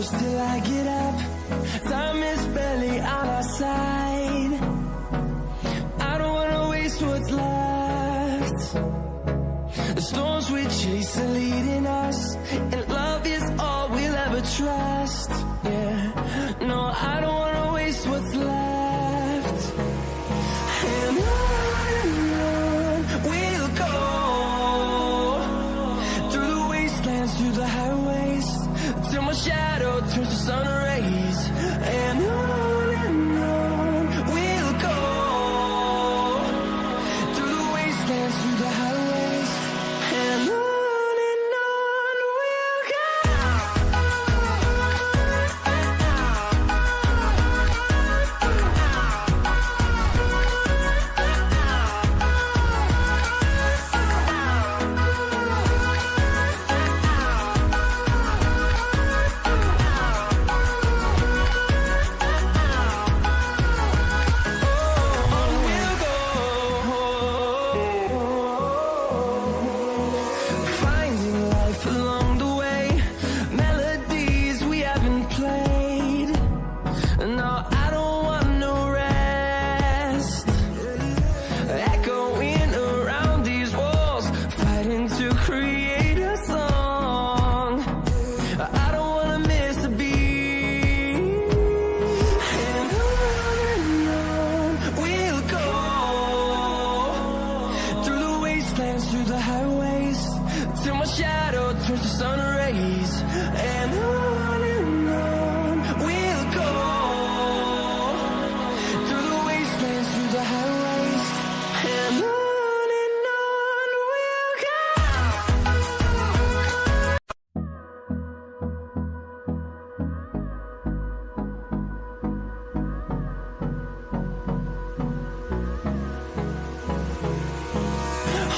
close till I get up. Time is barely on our side. I don't wanna waste what's left. The storms we chase are leading us, and love is all we'll ever trust. Yeah, no, I don't wanna waste what's left. And on we'll go, through the wastelands, through the highways, till my shadow turns to sun rays. And on we'll go, through the wastelands, through the highways, and on we'll go. Through the highways, till my shadow turns to sun rays. And on we'll go, through the wastelands, through the highways, and on we'll go.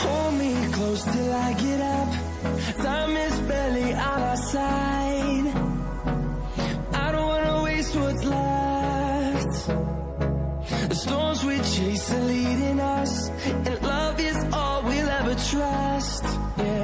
Hold me close till I get up. Time is barely on our side. I don't wanna waste what's left. The storms we chase are leading